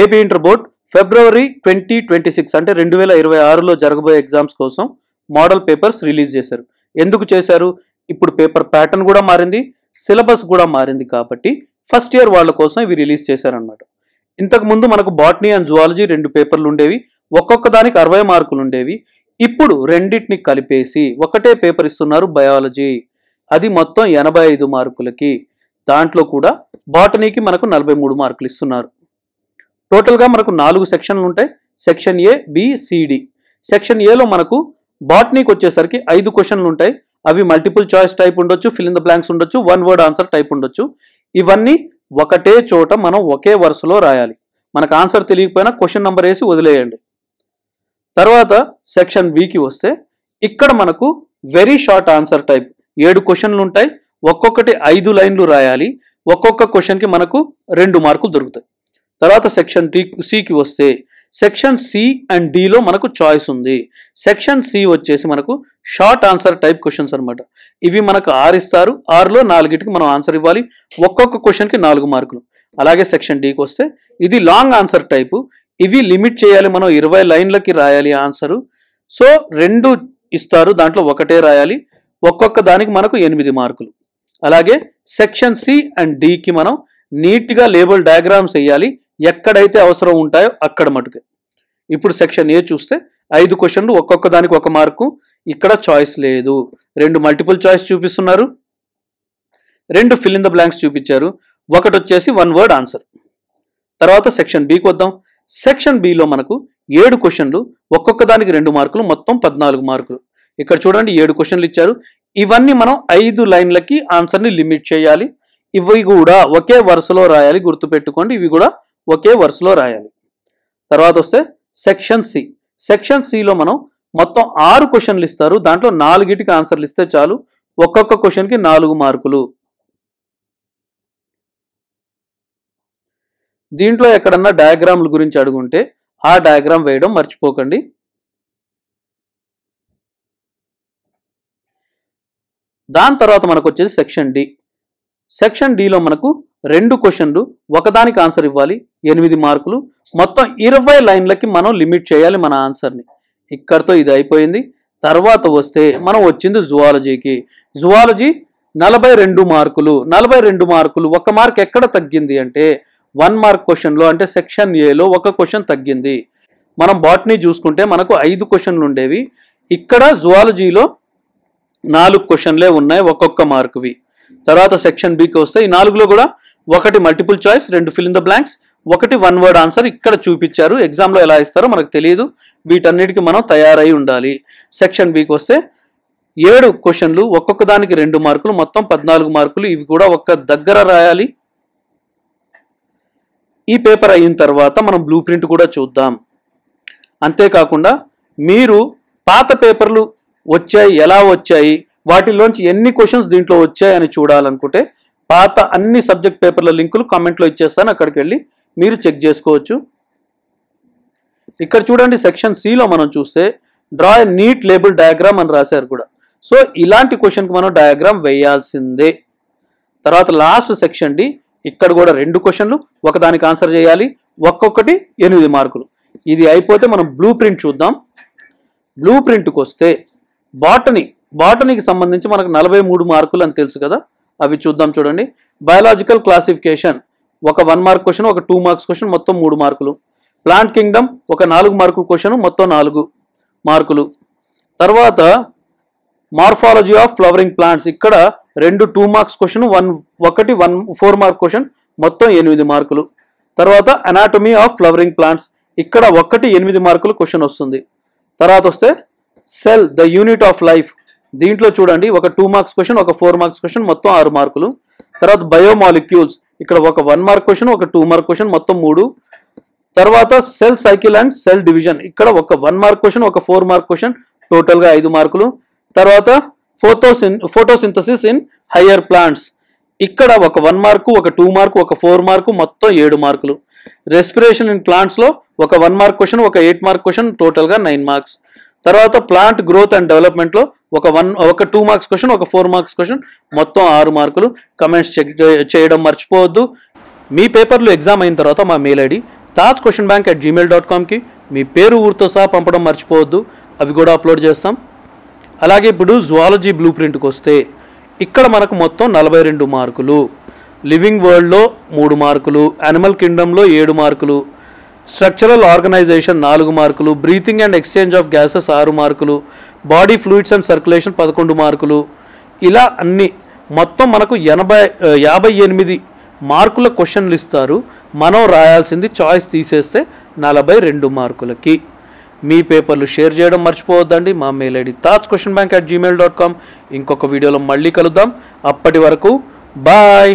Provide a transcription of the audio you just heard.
AP inter board ఫిబ్రవరి 2026 అంటే 2026లో జరగబోయే exams కోసం మోడల్ పేపర్స్ రిలీజ్ చేశారు. ఎందుకు చేశారు? ఇప్పుడు పేపర్ ప్యాటర్న్ కూడా మారింది, సిలబస్ కూడా మారింది కాబట్టి ఫస్ట్ ఇయర్ వాళ్ళ కోసం ఇవి రిలీజ్ చేశారనమాట. ఇంతకుముందు మనకు బాటనీ అండ్ జువాలజీ 2 పేపర్లు ఉండేవి, ఒక్కొక్క దానికి 60 మార్కులు ఉండేవి. ఇప్పుడు రెండింటిని కలిపేసి ఒకటే పేపర్ ఇస్తున్నారు బయాలజీ, అది మొత్తం 85 మార్కులకి. దాంట్లో కూడా బాటనీకి మనకు 43 మార్కులు ఇస్తున్నారు. టోటల్గా మనకు 4 సెక్షన్లు ఉంటాయి. Section A, B, C D. Section ఏలో మనకు బాటనీకి వచ్చేసరికి 5 క్వశ్చన్లు ఉంటాయి. అవి మల్టిపుల్ చాయిస్ టైప్ ఉండొచ్చు, ఫిల్ ఇన్ ద బ్లాంక్స్ ఉండొచ్చు, 1 వర్డ్ ఆన్సర్ టైప్ ఉండొచ్చు. ఇవన్నీ ఒకటే చోట మనం ఒకే వరుసలో రాయాలి. మనకు ఆన్సర్ తెలియకపోయినా క్వశ్చన్ నెంబర్ వేసి వదిలేయండి. తర్వాత సెక్షన్ బికి వస్తే ఇక్కడ మనకు వెరీ షార్ట్ ఆన్సర్ టైప్ 7 క్వశ్చన్లు ఉంటాయి. ఒక్కొక్కటి 5 లైన్లు రాయాలి. ఒక్కొక్క క్వశ్చన్కి మనకు 2 మార్కులు దొరుకుతాయి. తర్వాత సెక్షన్ సికి వస్తే సెక్షన్ సి అండ్ డిలో మనకు చాయిస్ ఉంది. సెక్షన్ సి వచ్చేసి మనకు షార్ట్ ఆన్సర్ టైప్ క్వశ్చన్స్ అనమాట. ఇవి మనకు 6 ఇస్తారు, 6లో 4కి మనం ఆన్సర్ ఇవ్వాలి. ఒక్కొక్క క్వశ్చన్కి 4 మార్కులు. అలాగే సెక్షన్ డికి వస్తే ఇది లాంగ్ ఆన్సర్ టైపు. ఇవి లిమిట్ చేయాలి, మనం 20 లైన్లకి రాయాలి ఆన్సరు. సో 2 ఇస్తారు, దాంట్లో ఒకటే రాయాలి. ఒక్కొక్క దానికి మనకు 8 మార్కులు. అలాగే సెక్షన్ సి అండ్ డికి మనం నీట్గా లేబుల్ డయాగ్రామ్స్ వేయాలి, ఎక్కడైతే అవసరం ఉంటాయో అక్కడ మటుకు. ఇప్పుడు సెక్షన్ ఏ చూస్తే 5 క్వశ్చన్లు, ఒక్కొక్క దానికి 1 మార్కు. ఇక్కడ చాయిస్ లేదు. 2 మల్టిపుల్ చాయిస్ చూపిస్తున్నారు, 2 ఫిల్ ఇన్ ద బ్లాంక్స్ చూపించారు, ఒకటి వచ్చేసి 1 వర్డ్ ఆన్సర్. తర్వాత సెక్షన్ బికి వద్దాం. సెక్షన్ బిలో మనకు 7 క్వశ్చన్లు, ఒక్కొక్క దానికి 2 మార్కులు, మొత్తం 14 మార్కులు. ఇక్కడ చూడండి 7 క్వశ్చన్లు ఇచ్చారు. ఇవన్నీ మనం 5 లైన్లకి ఆన్సర్ని లిమిట్ చేయాలి. ఇవి కూడా ఒకే వరుసలో రాయాలి, గుర్తుపెట్టుకోండి. ఇవి కూడా ఒకే వరుసలో రాయాలి. తర్వాత వస్తే సెక్షన్ సి. సెక్షన్ సిలో మనం మొత్తం 6 క్వశ్చన్లు ఇస్తారు, దాంట్లో 4కి ఆన్సర్లు ఇస్తే చాలు. ఒక్కొక్క క్వశ్చన్కి 4 మార్కులు. దీంట్లో ఎక్కడన్నా డయాగ్రామ్ల గురించి అడుగుంటే ఆ డయాగ్రామ్ వేయడం మర్చిపోకండి. దాని తర్వాత మనకు వచ్చేసి సెక్షన్ డి. సెక్షన్ డిలో మనకు 2 క్వశ్చన్లు, ఒకదానికి ఆన్సర్ ఇవ్వాలి, 8 మార్కులు. మొత్తం 20 లైన్లకి మనం లిమిట్ చేయాలి మన ఆన్సర్ని. ఇక్కడితో ఇది అయిపోయింది. తర్వాత వస్తే మనం వచ్చింది జువాలజీకి. జువాలజీ 42 మార్కులు. 42 మార్కులు. 1 మార్క్ ఎక్కడ తగ్గింది అంటే 1 మార్క్ క్వశ్చన్లో, అంటే సెక్షన్ ఏలో 1 క్వశ్చన్ తగ్గింది. మనం బాటనీ చూసుకుంటే మనకు 5 క్వశ్చన్లు ఉండేవి, ఇక్కడ జువాలజీలో 4 క్వశ్చన్లే ఉన్నాయి, ఒక్కొక్క మార్కువి. తర్వాత సెక్షన్ బికి వస్తే ఈ 4లో కూడా 1 multiple choice, 2 fill in the blanks, 1 1 word answer ఇక్కడ చూపించారు. ఎగ్జామ్లో ఎలా ఇస్తారో మనకు తెలియదు, వీటన్నిటికీ మనం తయారై ఉండాలి. సెక్షన్ బికి వస్తే 7 క్వశ్చన్లు, ఒక్కొక్క దానికి 2 మార్కులు, మొత్తం 14 మార్కులు. ఇవి కూడా ఒక్క దగ్గర రాయాలి. ఈ పేపర్ అయిన తర్వాత మనం బ్లూ ప్రింట్ కూడా చూద్దాం. అంతేకాకుండా మీరు పాత పేపర్లు వచ్చాయి, ఎలా వచ్చాయి, వాటిలోంచి ఎన్ని క్వశ్చన్స్ దీంట్లో వచ్చాయి అని చూడాలనుకుంటే పాత అన్ని సబ్జెక్ట్ పేపర్ల లింకులు కామెంట్లో ఇచ్చేస్తాను, అక్కడికి వెళ్ళి మీరు చెక్ చేసుకోవచ్చు. ఇక్కడ చూడండి సెక్షన్ సిలో మనం చూస్తే draw a neat label diagram అని రాశారు కూడా. సో ఇలాంటి క్వశ్చన్కి మనం డయాగ్రామ్ వేయాల్సిందే. తర్వాత లాస్ట్ సెక్షన్ డి, ఇక్కడ కూడా 2 క్వశ్చన్లు, ఒకదానికి ఆన్సర్ చేయాలి, ఒక్కొక్కటి 8 మార్కులు. ఇది అయిపోతే మనం బ్లూ ప్రింట్ చూద్దాం. బ్లూ ప్రింట్కి వస్తే బాటనీకి సంబంధించి మనకు 43 మార్కులు అని తెలుసు కదా, అవి చూద్దాం. చూడండి బయాలజికల్ క్లాసిఫికేషన్ ఒక 1 మార్క్ క్వశ్చన్, ఒక 2 మార్క్స్ క్వశ్చన్, మొత్తం 3 మార్కులు. ప్లాంట్ కింగ్డమ్ ఒక 4 మార్కుల క్వశ్చన్, మొత్తం 4 మార్కులు. తర్వాత మార్ఫాలజీ ఆఫ్ ఫ్లవరింగ్ ప్లాంట్స్, ఇక్కడ 2 2 మార్క్స్ క్వశ్చన్, 1 4 మార్క్ క్వశ్చన్, మొత్తం 8 మార్కులు. తర్వాత అనాటమీ ఆఫ్ ఫ్లవరింగ్ ప్లాంట్స్, ఇక్కడ 1 8 మార్కులు క్వశ్చన్ వస్తుంది. తర్వాత వస్తే cell the unit of life, దీంట్లో చూడండి ఒక 2 మార్క్స్ క్వశ్చన్, ఒక 4 మార్క్స్ క్వశ్చన్, మొత్తం 6 మార్కులు. తర్వాత బయోమాలిక్యూల్స్, ఇక్కడ ఒక 1 మార్క్ క్వశ్చన్, ఒక 2 మార్క్ క్వశ్చన్, మొత్తం 3. తర్వాత cell cycle and cell division, ఇక్కడ ఒక 1 మార్క్ క్వశ్చన్, ఒక 4 మార్క్ క్వశ్చన్, టోటల్గా 5 మార్కులు. తర్వాత ఫోటోసింథసిస్ ఇన్ హయ్యర్ ప్లాంట్స్, ఇక్కడ ఒక 1 మార్కు, ఒక 2 మార్కు, ఒక 4 మార్కు, మొత్తం 7 మార్కులు. రెస్పిరేషన్ ఇన్ ప్లాంట్స్లో ఒక 1 మార్క్ క్వశ్చన్, ఒక 8 మార్క్ క్వశ్చన్, టోటల్గా 9 మార్క్స్. తర్వాత ప్లాంట్ గ్రోత్ అండ్ డెవలప్మెంట్లో ఒక 2 మార్క్స్ క్వశ్చన్, ఒక 4 మార్క్స్ క్వశ్చన్, మొత్తం 6 మార్కులు. కమెంట్స్ చెక్ చేయడం మర్చిపోవద్దు. మీ పేపర్లు ఎగ్జామ్ అయిన తర్వాత మా మెయిల్ ఐడి tajquestionbank@gmail.comకి మీ పేరు ఊరితో సహా పంపడం మర్చిపోవద్దు, అవి కూడా అప్లోడ్ చేస్తాం. అలాగే ఇప్పుడు జువాలజీ బ్లూ ప్రింట్కి వస్తే ఇక్కడ మనకు మొత్తం 42 మార్కులు, లివింగ్ వరల్డ్లో 3 మార్కులు, యానిమల్ కింగ్డమ్లో 7 మార్కులు, స్ట్రక్చరల్ ఆర్గనైజేషన్ 4 మార్కులు, breathing and exchange of gases 6 మార్కులు, బాడీ ఫ్లూయిడ్స్ అండ్ సర్క్యులేషన్ 11 మార్కులు, ఇలా అన్ని మొత్తం మనకు 58 మార్కుల క్వశ్చన్లు ఇస్తారు. మనం రాయాల్సింది చాయిస్ తీసేస్తే 42 మార్కులకి. మీ పేపర్లు షేర్ చేయడం మర్చిపోవద్దండి. మా మెయిల్ ఐడి tajquestionbank@gmail.com. ఇంకొక వీడియోలో మళ్ళీ కలుద్దాం. అప్పటి వరకు బాయ్.